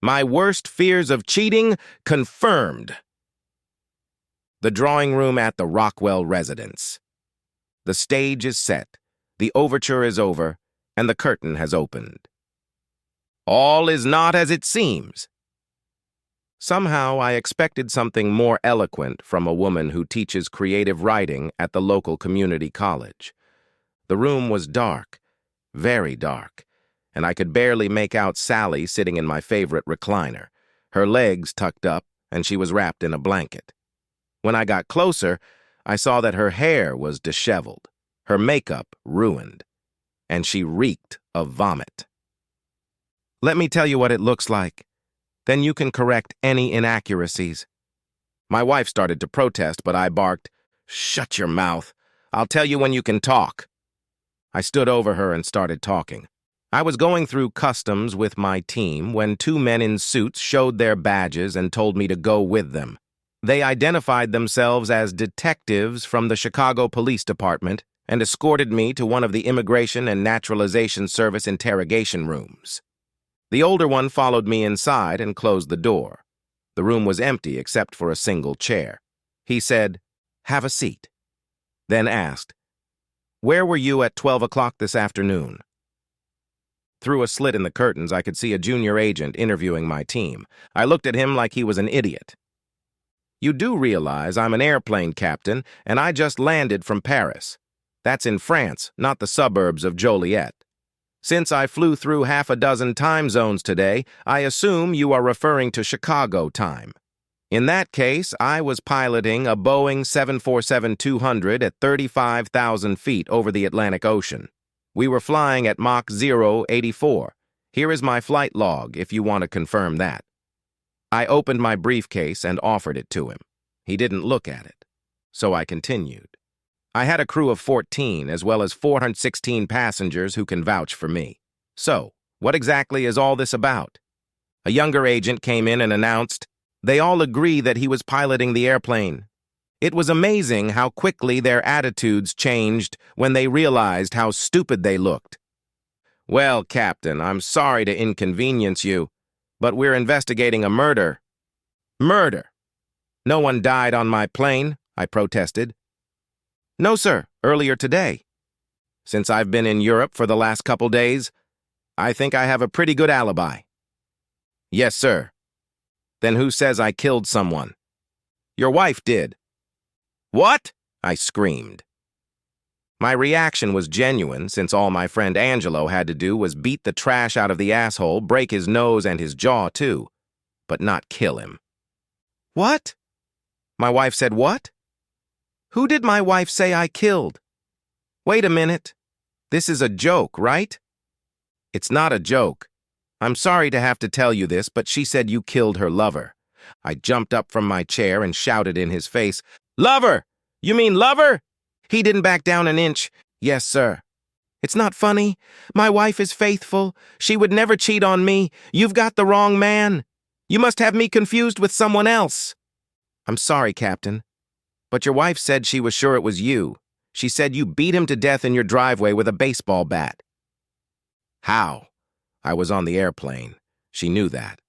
My worst fears of cheating confirmed. The drawing room at the Rockwell residence. The stage is set, the overture is over, and the curtain has opened. All is not as it seems. Somehow I expected something more eloquent from a woman who teaches creative writing at the local community college. The room was dark, very dark, and I could barely make out Sally sitting in my favorite recliner, her legs tucked up, and she was wrapped in a blanket. When I got closer, I saw that her hair was disheveled, her makeup ruined, and she reeked of vomit. Let me tell you what it looks like. Then you can correct any inaccuracies. My wife started to protest, but I barked, "Shut your mouth. I'll tell you when you can talk." I stood over her and started talking. I was going through customs with my team when two men in suits showed their badges and told me to go with them. They identified themselves as detectives from the Chicago Police Department and escorted me to one of the Immigration and Naturalization Service interrogation rooms. The older one followed me inside and closed the door. The room was empty except for a single chair. He said, "Have a seat," then asked, "Where were you at 12 o'clock this afternoon?" Through a slit in the curtains, I could see a junior agent interviewing my team. I looked at him like he was an idiot. "You do realize I'm an airplane captain, and I just landed from Paris. That's in France, not the suburbs of Joliet. Since I flew through half a dozen time zones today, I assume you are referring to Chicago time. In that case, I was piloting a Boeing 747-200 at 35,000 feet over the Atlantic Ocean. We were flying at Mach 084. Here is my flight log if you want to confirm that." I opened my briefcase and offered it to him. He didn't look at it. So I continued. "I had a crew of 14 as well as 416 passengers who can vouch for me. So, what exactly is all this about?" A younger agent came in and announced, "They all agree that he was piloting the airplane. It was amazing how quickly their attitudes changed when they realized how stupid they looked." "Well, Captain, I'm sorry to inconvenience you, but we're investigating a murder." "Murder? No one died on my plane," I protested. "No, sir, earlier today." "Since I've been in Europe for the last couple days, I think I have a pretty good alibi." "Yes, sir." "Then who says I killed someone?" "Your wife did." "What?" I screamed. My reaction was genuine, since all my friend Angelo had to do was beat the trash out of the asshole, break his nose and his jaw too, but not kill him. "What?" My wife said, "What? Who did my wife say I killed? Wait a minute. This is a joke, right?" "It's not a joke. I'm sorry to have to tell you this, but she said you killed her lover." I jumped up from my chair and shouted in his face, "Lover! You mean lover?" He didn't back down an inch. "Yes, sir." "It's not funny. My wife is faithful. She would never cheat on me. You've got the wrong man. You must have me confused with someone else." "I'm sorry, Captain, but your wife said she was sure it was you. She said you beat him to death in your driveway with a baseball bat." "How?" "I was on the airplane. She knew that.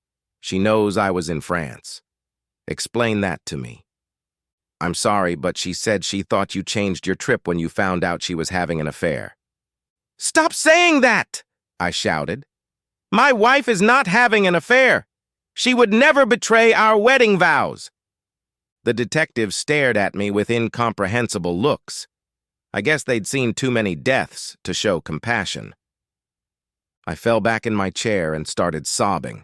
She knows I was in France. Explain that to me." "I'm sorry, but she said she thought you changed your trip when you found out she was having an affair." "Stop saying that!" I shouted. "My wife is not having an affair. She would never betray our wedding vows." The detectives stared at me with incomprehensible looks. I guess they'd seen too many deaths to show compassion. I fell back in my chair and started sobbing.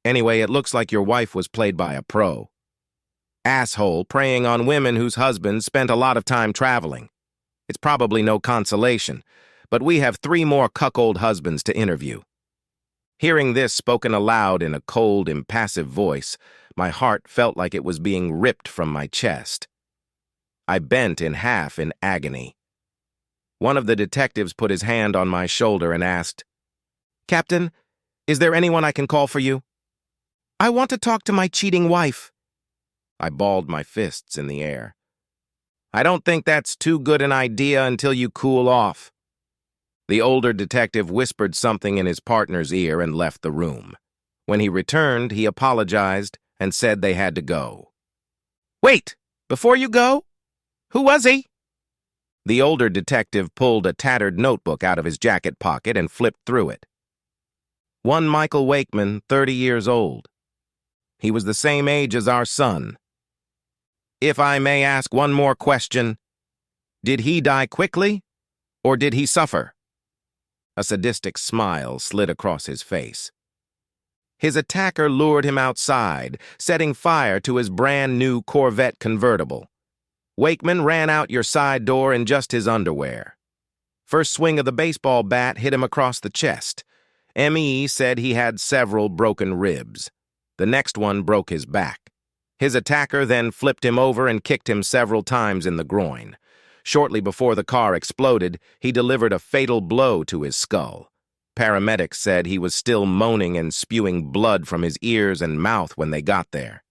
"Anyway, it looks like your wife was played by a pro. Asshole preying on women whose husbands spent a lot of time traveling. It's probably no consolation, but we have 3 more cuckold husbands to interview." Hearing this spoken aloud in a cold, impassive voice, my heart felt like it was being ripped from my chest. I bent in half in agony. One of the detectives put his hand on my shoulder and asked, "Captain, is there anyone I can call for you?" "I want to talk to my cheating wife." I balled my fists in the air. "I don't think that's too good an idea until you cool off." The older detective whispered something in his partner's ear and left the room. When he returned, he apologized and said they had to go. "Wait! Before you go? Who was he?" The older detective pulled a tattered notebook out of his jacket pocket and flipped through it. "One Michael Wakeman, 30 years old. He was the same age as our son. If I may ask one more question, did he die quickly, or did he suffer?" A sadistic smile slid across his face. His attacker lured him outside, setting fire to his brand-new Corvette convertible. Wakeman ran out your side door in just his underwear. First swing of the baseball bat hit him across the chest. M.E. said he had several broken ribs. The next one broke his back. His attacker then flipped him over and kicked him several times in the groin. Shortly before the car exploded, he delivered a fatal blow to his skull. Paramedics said he was still moaning and spewing blood from his ears and mouth when they got there.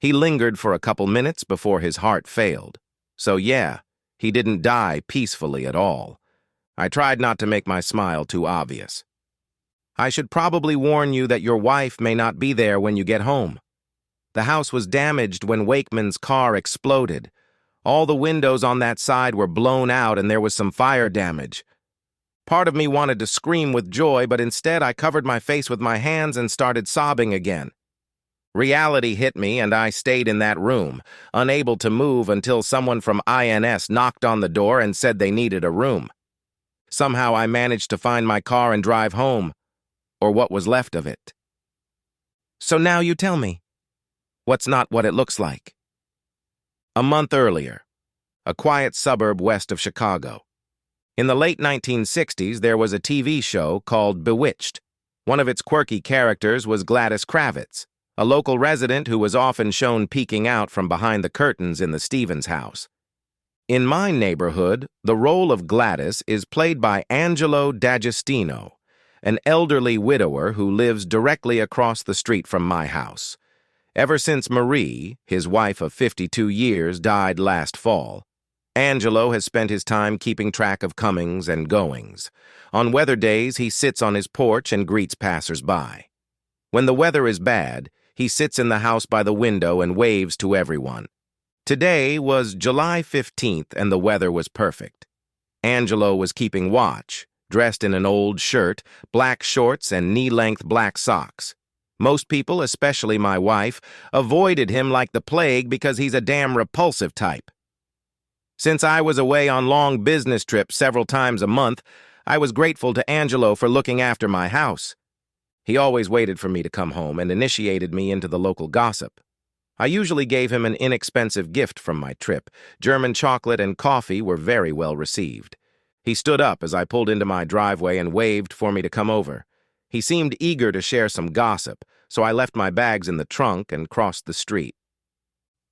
He lingered for a couple minutes before his heart failed. So yeah, he didn't die peacefully at all. I tried not to make my smile too obvious. I should probably warn you that your wife may not be there when you get home. The house was damaged when Wakeman's car exploded. All the windows on that side were blown out and there was some fire damage. Part of me wanted to scream with joy, but instead I covered my face with my hands and started sobbing again. Reality hit me and I stayed in that room, unable to move until someone from INS knocked on the door and said they needed a room. Somehow I managed to find my car and drive home, or what was left of it. So now you tell me, what's not what it looks like? A month earlier, a quiet suburb west of Chicago. In the late 1960s, there was a TV show called Bewitched. One of its quirky characters was Gladys Kravitz, a local resident who was often shown peeking out from behind the curtains in the Stevens house. In my neighborhood, the role of Gladys is played by Angelo D'Agostino, an elderly widower who lives directly across the street from my house. Ever since Marie, his wife of 52 years, died last fall, Angelo has spent his time keeping track of comings and goings. On weather days, he sits on his porch and greets passers-by. When the weather is bad, he sits in the house by the window and waves to everyone. Today was July 15th and the weather was perfect. Angelo was keeping watch, dressed in an old shirt, black shorts, and knee-length black socks. Most people, especially my wife, avoided him like the plague because he's a damn repulsive type. Since I was away on long business trips several times a month, I was grateful to Angelo for looking after my house. He always waited for me to come home and initiated me into the local gossip. I usually gave him an inexpensive gift from my trip. German chocolate and coffee were very well received. He stood up as I pulled into my driveway and waved for me to come over. He seemed eager to share some gossip, so I left my bags in the trunk and crossed the street.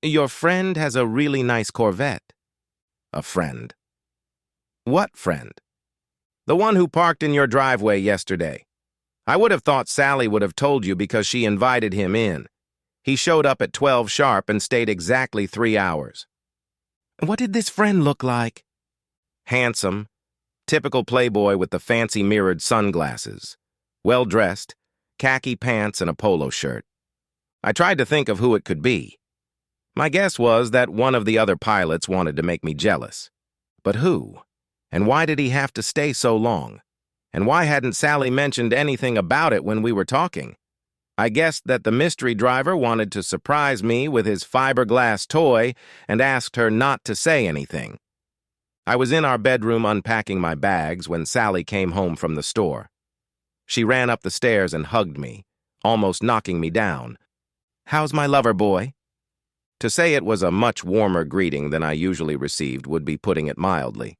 "Your friend has a really nice Corvette." "A friend?" "What friend?" "The one who parked in your driveway yesterday. I would have thought Sally would have told you because she invited him in. He showed up at 12 sharp and stayed exactly 3 hours." "What did this friend look like?" "Handsome. Typical playboy with the fancy mirrored sunglasses. Well-dressed, khaki pants and a polo shirt. I tried to think of who it could be. My guess was that one of the other pilots wanted to make me jealous. But who? And why did he have to stay so long? And why hadn't Sally mentioned anything about it when we were talking? I guessed that the mystery driver wanted to surprise me with his fiberglass toy and asked her not to say anything. I was in our bedroom unpacking my bags when Sally came home from the store. She ran up the stairs and hugged me, almost knocking me down. "How's my lover boy?" To say it was a much warmer greeting than I usually received would be putting it mildly.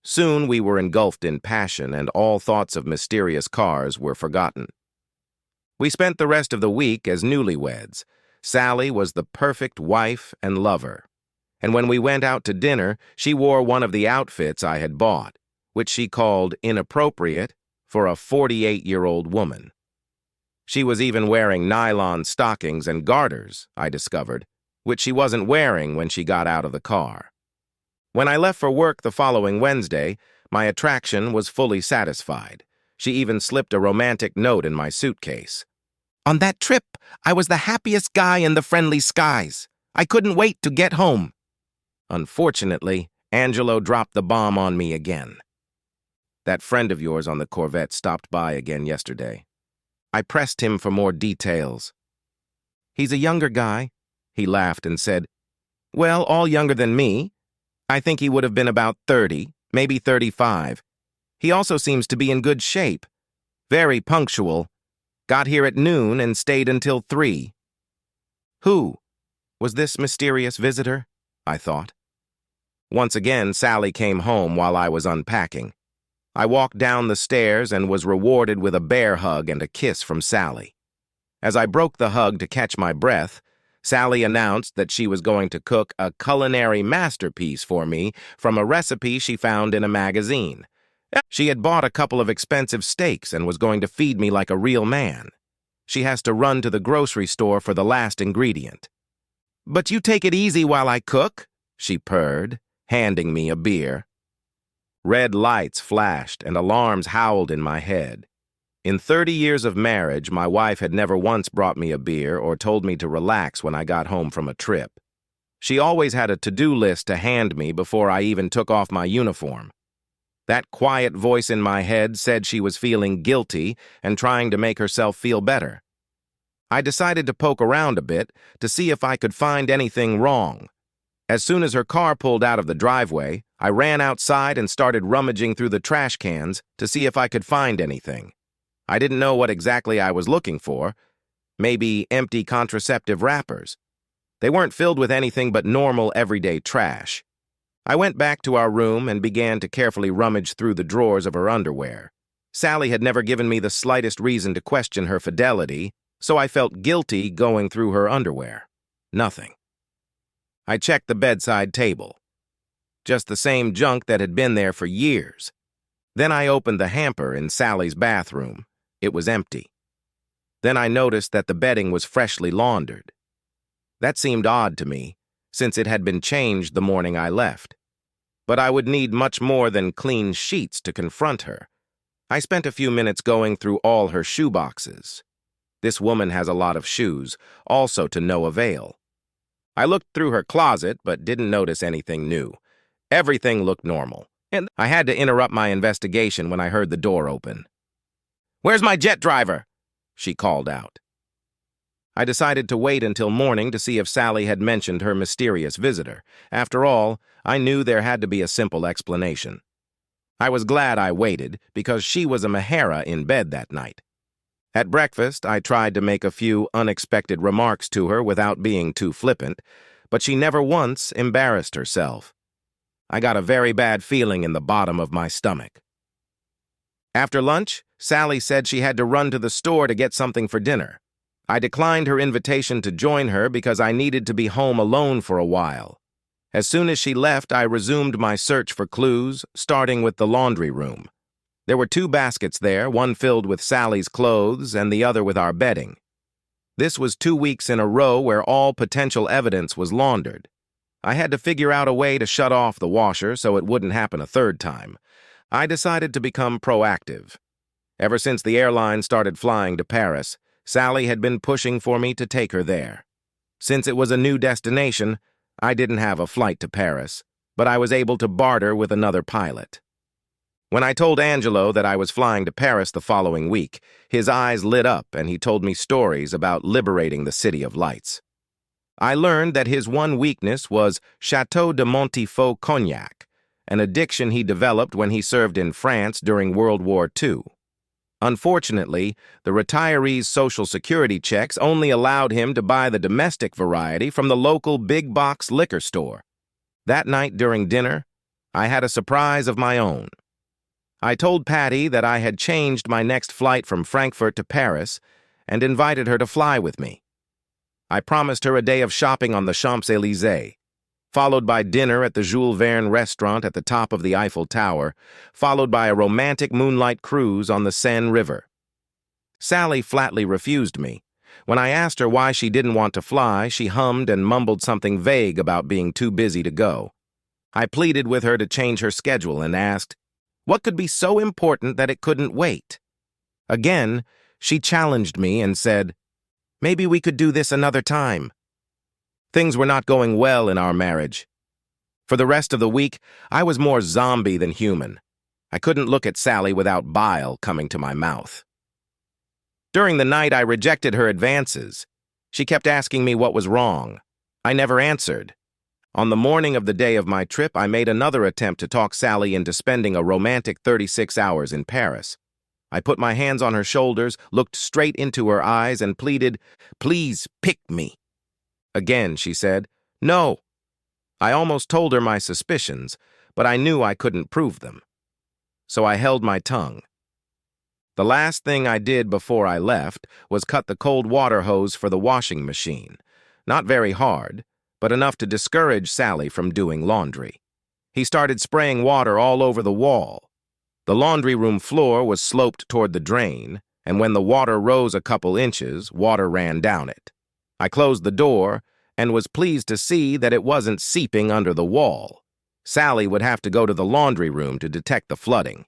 Soon we were engulfed in passion and all thoughts of mysterious cars were forgotten. We spent the rest of the week as newlyweds. Sally was the perfect wife and lover. And when we went out to dinner, she wore one of the outfits I had bought, which she called inappropriate for a 48-year-old woman. She was even wearing nylon stockings and garters, I discovered, which she wasn't wearing when she got out of the car. When I left for work the following Wednesday, my attraction was fully satisfied. She even slipped a romantic note in my suitcase. On that trip, I was the happiest guy in the friendly skies. I couldn't wait to get home. Unfortunately, Angelo dropped the bomb on me again. That friend of yours on the Corvette stopped by again yesterday. I pressed him for more details. He's a younger guy. He laughed and said, well, all younger than me. I think he would have been about 30, maybe 35. He also seems to be in good shape. Very punctual. Got here at noon and stayed until 3. Who? Was this mysterious visitor? I thought. Once again, Sally came home while I was unpacking. I walked down the stairs and was rewarded with a bear hug and a kiss from Sally. As I broke the hug to catch my breath, Sally announced that she was going to cook a culinary masterpiece for me from a recipe she found in a magazine. She had bought a couple of expensive steaks and was going to feed me like a real man. She has to run to the grocery store for the last ingredient. But you take it easy while I cook, she purred, handing me a beer. Red lights flashed and alarms howled in my head. In 30 years of marriage, my wife had never once brought me a beer or told me to relax when I got home from a trip. She always had a to-do list to hand me before I even took off my uniform. That quiet voice in my head said she was feeling guilty and trying to make herself feel better. I decided to poke around a bit to see if I could find anything wrong. As soon as her car pulled out of the driveway, I ran outside and started rummaging through the trash cans to see if I could find anything. I didn't know what exactly I was looking for. Maybe empty contraceptive wrappers. They weren't filled with anything but normal, everyday trash. I went back to our room and began to carefully rummage through the drawers of her underwear. Sally had never given me the slightest reason to question her fidelity, so I felt guilty going through her underwear. Nothing. I checked the bedside table. Just the same junk that had been there for years. Then I opened the hamper in Sally's bathroom. It was empty. Then I noticed that the bedding was freshly laundered. That seemed odd to me, since it had been changed the morning I left. But I would need much more than clean sheets to confront her. I spent a few minutes going through all her shoeboxes. This woman has a lot of shoes, also to no avail. I looked through her closet, but didn't notice anything new. Everything looked normal, and I had to interrupt my investigation when I heard the door open. "Where's my jet driver?" she called out. I decided to wait until morning to see if Sally had mentioned her mysterious visitor. After all, I knew there had to be a simple explanation. I was glad I waited, because she was a Mahara in bed that night. At breakfast, I tried to make a few unexpected remarks to her without being too flippant, but she never once embarrassed herself. I got a very bad feeling in the bottom of my stomach. After lunch, Sally said she had to run to the store to get something for dinner. I declined her invitation to join her because I needed to be home alone for a while. As soon as she left, I resumed my search for clues, starting with the laundry room. There were 2 baskets there, one filled with Sally's clothes and the other with our bedding. This was 2 weeks in a row where all potential evidence was laundered. I had to figure out a way to shut off the washer so it wouldn't happen a third time. I decided to become proactive. Ever since the airline started flying to Paris, Sally had been pushing for me to take her there. Since it was a new destination, I didn't have a flight to Paris, but I was able to barter with another pilot. When I told Angelo that I was flying to Paris the following week, his eyes lit up and he told me stories about liberating the City of Lights. I learned that his one weakness was Chateau de Montifaux cognac, an addiction he developed when he served in France during World War II. Unfortunately, the retiree's Social Security checks only allowed him to buy the domestic variety from the local big-box liquor store. That night during dinner, I had a surprise of my own. I told Patty that I had changed my next flight from Frankfurt to Paris and invited her to fly with me. I promised her a day of shopping on the Champs-Élysées, followed by dinner at the Jules Verne restaurant at the top of the Eiffel Tower, followed by a romantic moonlight cruise on the Seine River. Sally flatly refused me. When I asked her why she didn't want to fly, she hummed and mumbled something vague about being too busy to go. I pleaded with her to change her schedule and asked, what could be so important that it couldn't wait? Again, she challenged me and said, Maybe we could do this another time. Things were not going well in our marriage. For the rest of the week, I was more zombie than human. I couldn't look at Sally without bile coming to my mouth. During the night, I rejected her advances. She kept asking me what was wrong. I never answered. On the morning of the day of my trip, I made another attempt to talk Sally into spending a romantic 36 hours in Paris. I put my hands on her shoulders, looked straight into her eyes, and pleaded, "Please pick me." Again, she said, "No." I almost told her my suspicions, but I knew I couldn't prove them. So I held my tongue. The last thing I did before I left was cut the cold water hose for the washing machine. Not very hard, but enough to discourage Sally from doing laundry. He started spraying water all over the wall. The laundry room floor was sloped toward the drain, and when the water rose a couple inches, water ran down it. I closed the door and was pleased to see that it wasn't seeping under the wall. Sally would have to go to the laundry room to detect the flooding.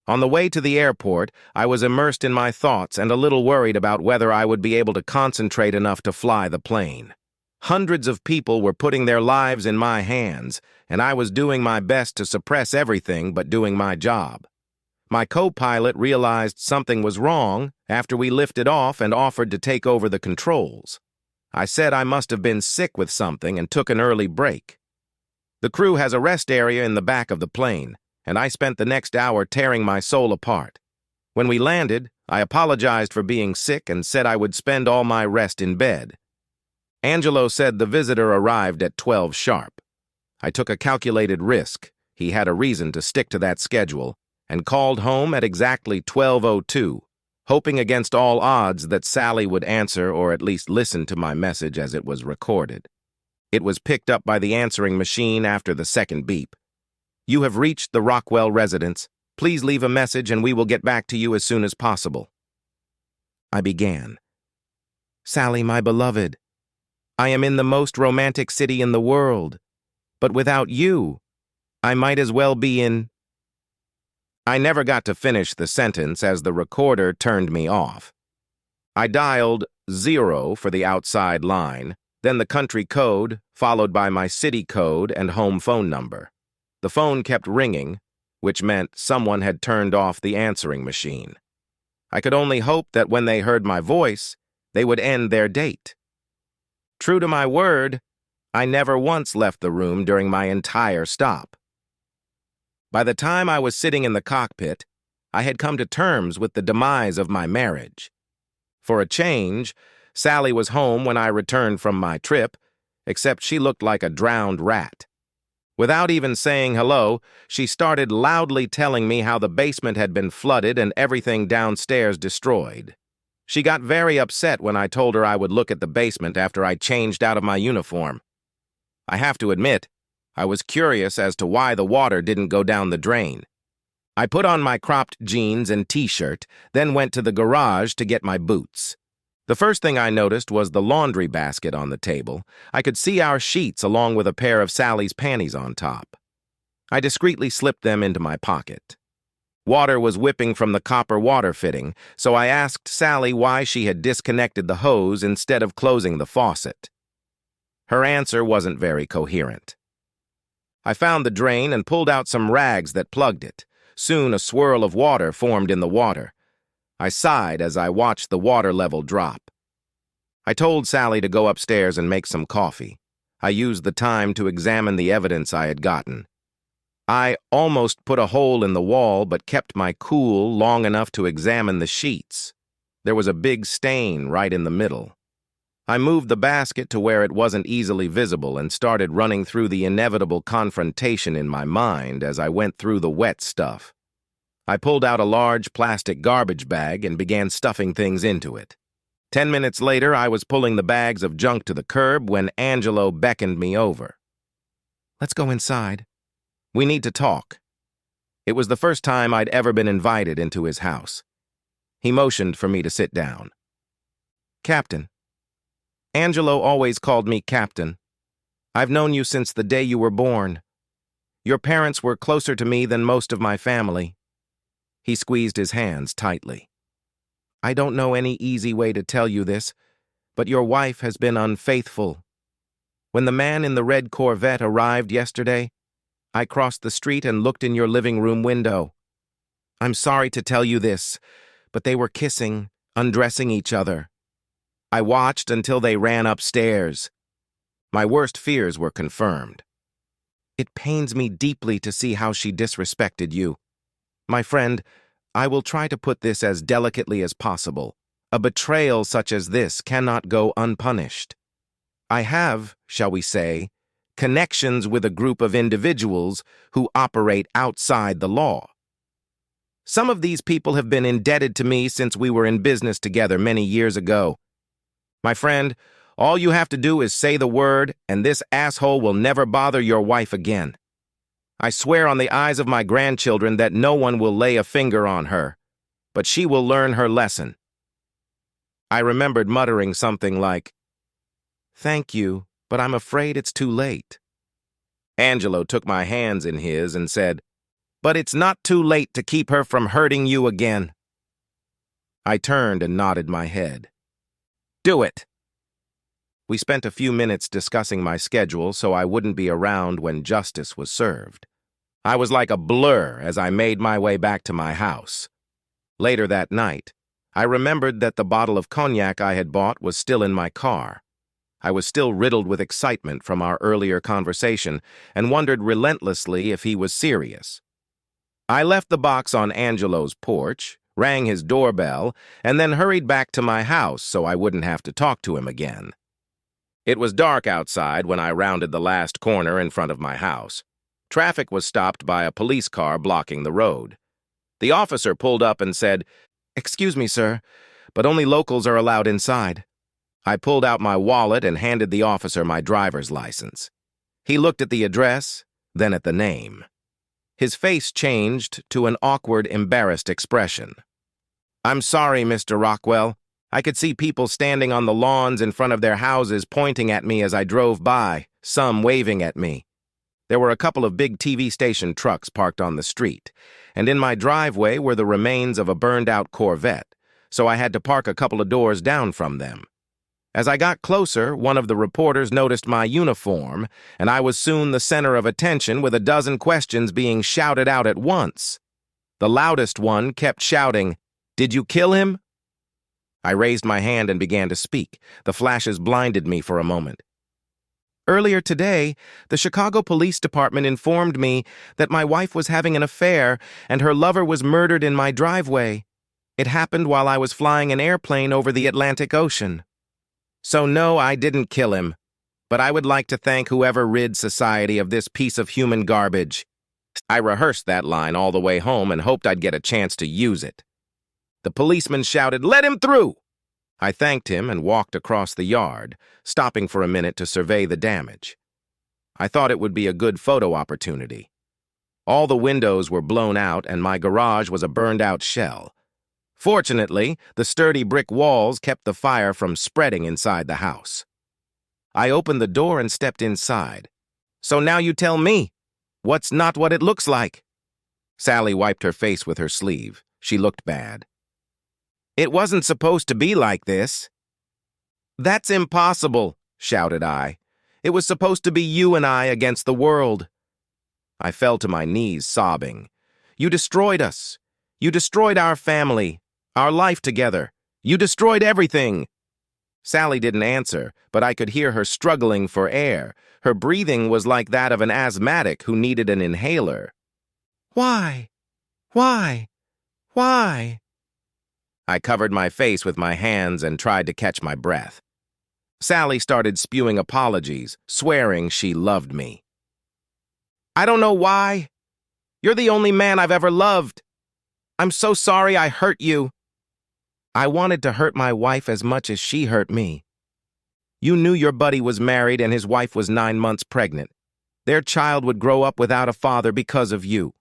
On the way to the airport, I was immersed in my thoughts and a little worried about whether I would be able to concentrate enough to fly the plane. Hundreds of people were putting their lives in my hands, and I was doing my best to suppress everything but doing my job. My co-pilot realized something was wrong after we lifted off and offered to take over the controls. I said I must have been sick with something and took an early break. The crew has a rest area in the back of the plane, and I spent the next hour tearing my soul apart. When we landed, I apologized for being sick and said I would spend all my rest in bed. Angelo said the visitor arrived at 12 sharp. I took a calculated risk. He had a reason to stick to that schedule, and called home at exactly 12:02, hoping against all odds that Sally would answer or at least listen to my message as it was recorded. It was picked up by the answering machine after the second beep. "You have reached the Rockwell residence. Please leave a message and we will get back to you as soon as possible." I began. "Sally, my beloved, I am in the most romantic city in the world, but without you, I might as well be in—" I never got to finish the sentence as the recorder turned me off. I dialed 0 for the outside line, then the country code, followed by my city code and home phone number. The phone kept ringing, which meant someone had turned off the answering machine. I could only hope that when they heard my voice, they would end their date. True to my word, I never once left the room during my entire stop. By the time I was sitting in the cockpit, I had come to terms with the demise of my marriage. For a change, Sally was home when I returned from my trip, except she looked like a drowned rat. Without even saying hello, she started loudly telling me how the basement had been flooded and everything downstairs destroyed. She got very upset when I told her I would look at the basement after I changed out of my uniform. I have to admit, I was curious as to why the water didn't go down the drain. I put on my cropped jeans and t-shirt, then went to the garage to get my boots. The first thing I noticed was the laundry basket on the table. I could see our sheets along with a pair of Sally's panties on top. I discreetly slipped them into my pocket. Water was whipping from the copper water fitting, so I asked Sally why she had disconnected the hose instead of closing the faucet. Her answer wasn't very coherent. I found the drain and pulled out some rags that plugged it. Soon a swirl of water formed in the water. I sighed as I watched the water level drop. I told Sally to go upstairs and make some coffee. I used the time to examine the evidence I had gotten. I almost put a hole in the wall but kept my cool long enough to examine the sheets. There was a big stain right in the middle. I moved the basket to where it wasn't easily visible and started running through the inevitable confrontation in my mind as I went through the wet stuff. I pulled out a large plastic garbage bag and began stuffing things into it. 10 minutes later, I was pulling the bags of junk to the curb when Angelo beckoned me over. "Let's go inside. We need to talk." It was the first time I'd ever been invited into his house. He motioned for me to sit down. "Captain." Angelo always called me Captain. "I've known you since the day you were born. Your parents were closer to me than most of my family." He squeezed his hands tightly. "I don't know any easy way to tell you this, but your wife has been unfaithful. When the man in the red Corvette arrived yesterday, I crossed the street and looked in your living room window. I'm sorry to tell you this, but they were kissing, undressing each other. I watched until they ran upstairs. My worst fears were confirmed. It pains me deeply to see how she disrespected you. My friend, I will try to put this as delicately as possible. A betrayal such as this cannot go unpunished. I have, shall we say, connections with a group of individuals who operate outside the law. Some of these people have been indebted to me since we were in business together many years ago. My friend, all you have to do is say the word, and this asshole will never bother your wife again. I swear on the eyes of my grandchildren that no one will lay a finger on her, but she will learn her lesson. I remembered muttering something like, "Thank you, but I'm afraid it's too late." Angelo took my hands in his and said, "But it's not too late to keep her from hurting you again." I turned and nodded my head. "Do it." We spent a few minutes discussing my schedule so I wouldn't be around when justice was served. I was like a blur as I made my way back to my house. Later that night, I remembered that the bottle of cognac I had bought was still in my car. I was still riddled with excitement from our earlier conversation and wondered relentlessly if he was serious. I left the box on Angelo's porch, rang his doorbell, and then hurried back to my house so I wouldn't have to talk to him again. It was dark outside when I rounded the last corner in front of my house. Traffic was stopped by a police car blocking the road. The officer pulled up and said, "Excuse me, sir, but only locals are allowed inside." I pulled out my wallet and handed the officer my driver's license. He looked at the address, then at the name. His face changed to an awkward, embarrassed expression. "I'm sorry, Mr. Rockwell. I could see people standing on the lawns in front of their houses pointing at me as I drove by, some waving at me. There were a couple of big TV station trucks parked on the street, and in my driveway were the remains of a burned-out Corvette, so I had to park a couple of doors down from them. As I got closer, one of the reporters noticed my uniform, and I was soon the center of attention with a dozen questions being shouted out at once. The loudest one kept shouting, "Did you kill him?" I raised my hand and began to speak. The flashes blinded me for a moment. "Earlier today, the Chicago Police Department informed me that my wife was having an affair and her lover was murdered in my driveway. It happened while I was flying an airplane over the Atlantic Ocean. So no, I didn't kill him, but I would like to thank whoever rid society of this piece of human garbage." I rehearsed that line all the way home and hoped I'd get a chance to use it. The policeman shouted, "Let him through!" I thanked him and walked across the yard, stopping for a minute to survey the damage. I thought it would be a good photo opportunity. All the windows were blown out and my garage was a burned-out shell. Fortunately, the sturdy brick walls kept the fire from spreading inside the house. I opened the door and stepped inside. "So now you tell me, what's not what it looks like?" Sally wiped her face with her sleeve. She looked bad. "It wasn't supposed to be like this." "That's impossible," shouted I. "It was supposed to be you and I against the world." I fell to my knees, sobbing. "You destroyed us. You destroyed our family, our life together. You destroyed everything." Sally didn't answer, but I could hear her struggling for air. Her breathing was like that of an asthmatic who needed an inhaler. "Why? Why? Why?" I covered my face with my hands and tried to catch my breath. Sally started spewing apologies, swearing she loved me. "I don't know why. You're the only man I've ever loved. I'm so sorry I hurt you." "I wanted to hurt my wife as much as she hurt me. You knew your buddy was married and his wife was 9 months pregnant. Their child would grow up without a father because of you."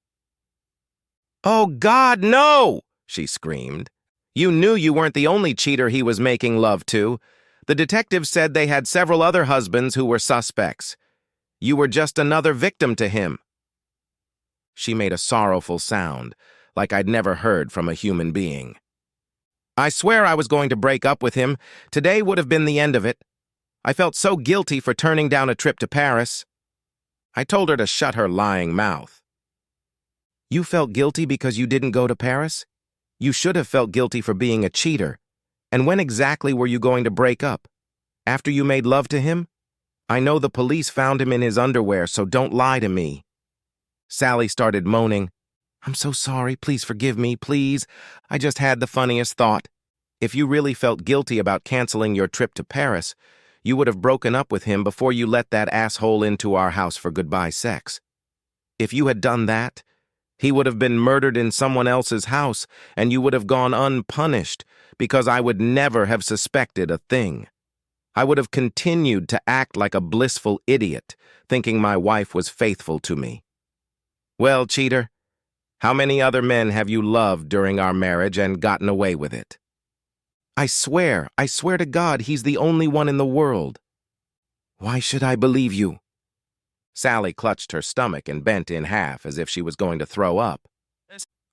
"Oh, God, no!" she screamed. "You knew you weren't the only cheater he was making love to. The detective said they had several other husbands who were suspects. You were just another victim to him." She made a sorrowful sound, like I'd never heard from a human being. I swear I was going to break up with him. Today would have been the end of it. I felt so guilty for turning down a trip to Paris. I told her to shut her lying mouth. You felt guilty because you didn't go to Paris? You should have felt guilty for being a cheater. And when exactly were you going to break up? After you made love to him? I know the police found him in his underwear, so don't lie to me. Sally started moaning. I'm so sorry. Please forgive me, please. I just had the funniest thought. If you really felt guilty about canceling your trip to Paris, you would have broken up with him before you let that asshole into our house for goodbye sex. If you had done that, he would have been murdered in someone else's house, and you would have gone unpunished, because I would never have suspected a thing. I would have continued to act like a blissful idiot, thinking my wife was faithful to me. Well, cheater, how many other men have you loved during our marriage and gotten away with it? I swear to God, he's the only one in the world. Why should I believe you? Sally clutched her stomach and bent in half as if she was going to throw up.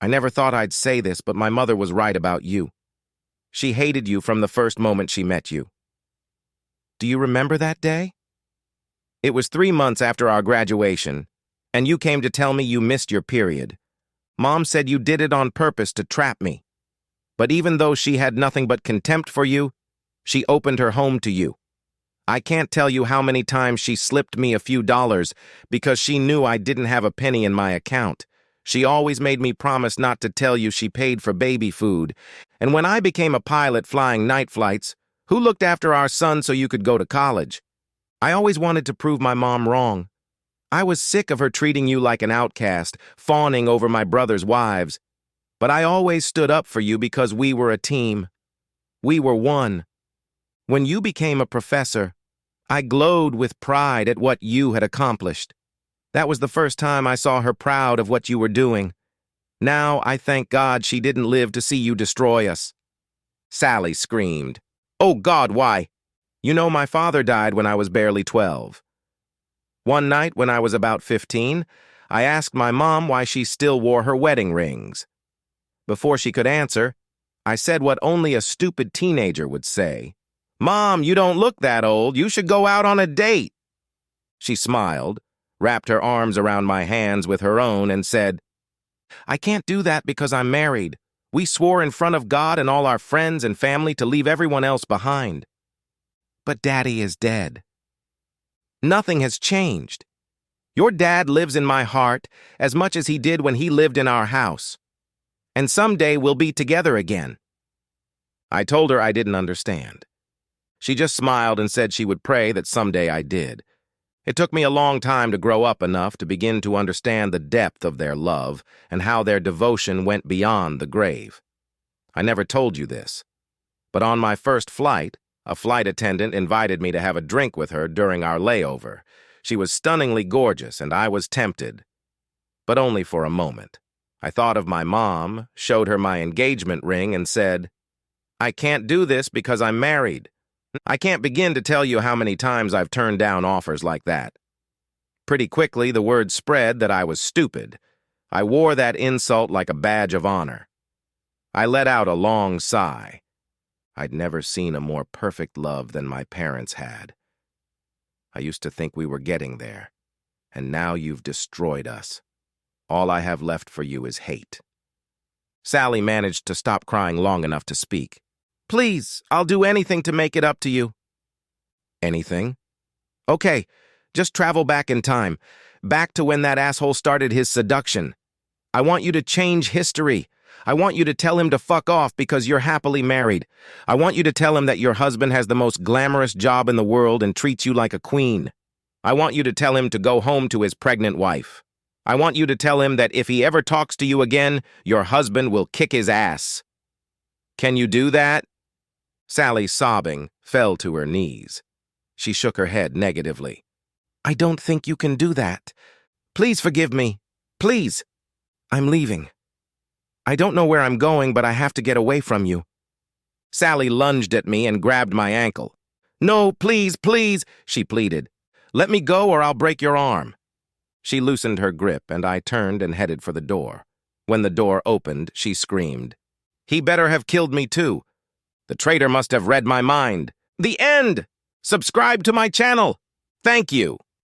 I never thought I'd say this, but my mother was right about you. She hated you from the first moment she met you. Do you remember that day? It was 3 months after our graduation, and you came to tell me you missed your period. Mom said you did it on purpose to trap me. But even though she had nothing but contempt for you, she opened her home to you. I can't tell you how many times she slipped me a few dollars because she knew I didn't have a penny in my account. She always made me promise not to tell you she paid for baby food. And when I became a pilot flying night flights, who looked after our son so you could go to college? I always wanted to prove my mom wrong. I was sick of her treating you like an outcast, fawning over my brother's wives. But I always stood up for you because we were a team. We were one. When you became a professor, I glowed with pride at what you had accomplished. That was the first time I saw her proud of what you were doing. Now I thank God she didn't live to see you destroy us. Sally screamed. Oh God, why? You know my father died when I was barely 12. One night when I was about 15, I asked my mom why she still wore her wedding rings. Before she could answer, I said what only a stupid teenager would say. Mom, you don't look that old. You should go out on a date. She smiled, wrapped her arms around my hands with her own, and said, I can't do that because I'm married. We swore in front of God and all our friends and family to leave everyone else behind. But Daddy is dead. Nothing has changed. Your dad lives in my heart as much as he did when he lived in our house. And someday we'll be together again. I told her I didn't understand. She just smiled and said she would pray that someday I did. It took me a long time to grow up enough to begin to understand the depth of their love and how their devotion went beyond the grave. I never told you this, but on my first flight, a flight attendant invited me to have a drink with her during our layover. She was stunningly gorgeous, and I was tempted, but only for a moment. I thought of my mom, showed her my engagement ring, and said, I can't do this because I'm married. I can't begin to tell you how many times I've turned down offers like that. Pretty quickly, the word spread that I was stupid. I wore that insult like a badge of honor. I let out a long sigh. I'd never seen a more perfect love than my parents had. I used to think we were getting there, and now you've destroyed us. All I have left for you is hate. Sally managed to stop crying long enough to speak. Please, I'll do anything to make it up to you. Anything? Okay, just travel back in time, back to when that asshole started his seduction. I want you to change history. I want you to tell him to fuck off because you're happily married. I want you to tell him that your husband has the most glamorous job in the world and treats you like a queen. I want you to tell him to go home to his pregnant wife. I want you to tell him that if he ever talks to you again, your husband will kick his ass. Can you do that? Sally, sobbing, fell to her knees. She shook her head negatively. I don't think you can do that. Please forgive me. Please. I'm leaving. I don't know where I'm going, but I have to get away from you. Sally lunged at me and grabbed my ankle. No, please, please, she pleaded. Let me go or I'll break your arm. She loosened her grip, and I turned and headed for the door. When the door opened, she screamed. He better have killed me too. The traitor must have read my mind. The end! Subscribe to my channel. Thank you.